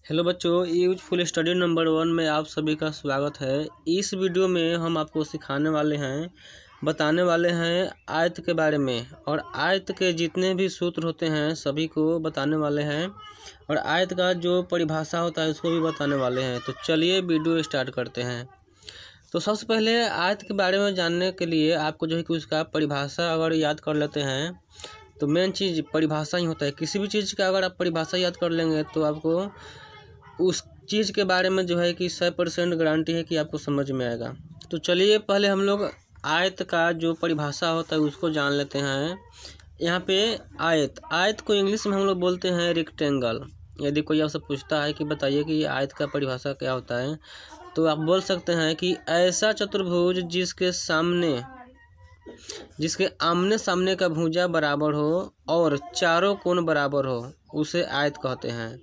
Hello बच्चों, useful study number 1 में आप सभी का स्वागत है। इस वीडियो में हम आपको बताने वाले हैं आयत के बारे में, और आयत के जितने भी सूत्र होते हैं सभी को बताने वाले हैं, और आयत का जो परिभाषा होता है उसको भी बताने वाले हैं। तो चलिए वीडियो स्टार्ट करते हैं। तो सबसे पहले आयत के बारे में जानने के लिए आपको जो है कि उसका परिभाषा अगर याद कर लेते हैं तो मेन चीज़ परिभाषा ही होता है। किसी भी चीज़ का अगर आप परिभाषा याद कर लेंगे तो आपको उस चीज़ के बारे में जो है कि 100% गारंटी है कि आपको समझ में आएगा। तो चलिए पहले हम लोग आयत का जो परिभाषा होता है उसको जान लेते हैं। यहाँ पे आयत को इंग्लिश में हम लोग बोलते हैं रेक्टेंगल। यदि कोई आपसे पूछता है कि बताइए कि आयत का परिभाषा क्या होता है, तो आप बोल सकते हैं कि ऐसा चतुर्भुज जिसके आमने सामने का भुजा बराबर हो और चारों कोण बराबर हो, उसे आयत कहते हैं।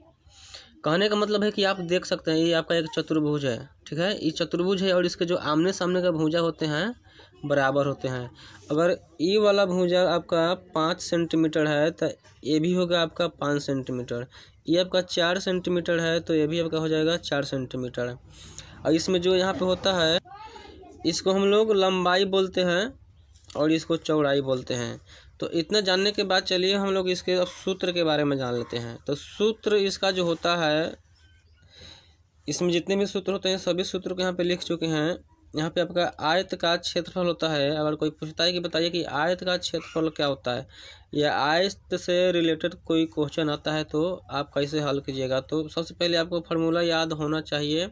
कहने का मतलब है कि आप देख सकते हैं ये आपका एक चतुर्भुज है, ठीक है। ये चतुर्भुज है और इसके जो आमने सामने का भुजा होते हैं बराबर होते हैं। अगर ये वाला भुजा आपका 5 सेंटीमीटर है तो ये भी होगा आपका 5 सेंटीमीटर। ये आपका 4 सेंटीमीटर है तो ये भी आपका हो जाएगा 4 सेंटीमीटर। और इसमें जो यहाँ पे होता है इसको हम लोग लंबाई बोलते हैं और इसको चौड़ाई बोलते हैं। तो इतना जानने के बाद चलिए हम लोग इसके सूत्र के बारे में जान लेते हैं। तो सूत्र इसका जो होता है, इसमें जितने भी सूत्र होते हैं सभी सूत्र को यहाँ पे लिख चुके हैं। यहाँ पे आपका आयत का क्षेत्रफल होता है। अगर कोई पूछता है कि बताइए कि आयत का क्षेत्रफल क्या होता है या आयत से रिलेटेड कोई क्वेश्चन आता है तो आप कैसे हल कीजिएगा, तो सबसे पहले आपको फार्मूला याद होना चाहिए,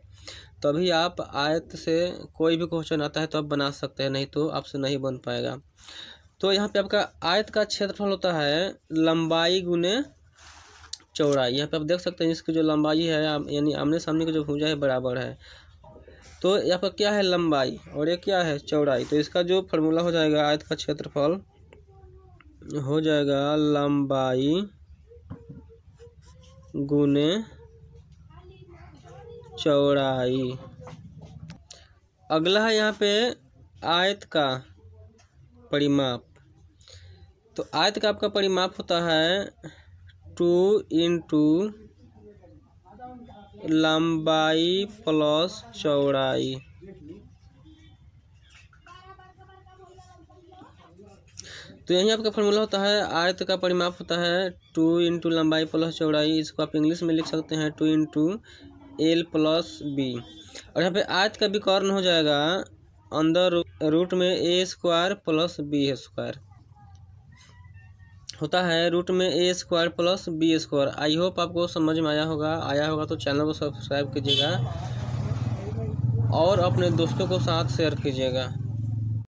तभी आप आयत से कोई भी क्वेश्चन आता है तो आप बना सकते हैं, नहीं तो आपसे नहीं बन पाएगा। तो यहाँ पे आपका आयत का क्षेत्रफल होता है लंबाई गुने चौड़ाई। यहाँ पे आप देख सकते हैं इसकी जो लंबाई है यानी आमने सामने की जो भुजा है बराबर है। तो यहाँ पर क्या है लंबाई और ये क्या है चौड़ाई। तो इसका जो फार्मूला हो जाएगा आयत का क्षेत्रफल हो जाएगा लंबाई गुने चौड़ाई। अगला है यहाँ पे आयत का परिमाप। तो आयत का आपका परिमाप होता है 2 × लंबाई प्लस चौड़ाई। तो यही आपका फॉर्मूला होता है। आयत का परिमाप होता है 2 × लंबाई प्लस चौड़ाई। इसको आप इंग्लिश में लिख सकते हैं 2 × L + B। और यहाँ पे आयत का विकर्ण हो जाएगा अंदर रूट में A² + B² होता है, रूट में A² + B²। आई होप आपको समझ में आया होगा तो चैनल को सब्सक्राइब कीजिएगा और अपने दोस्तों को साथ शेयर कीजिएगा।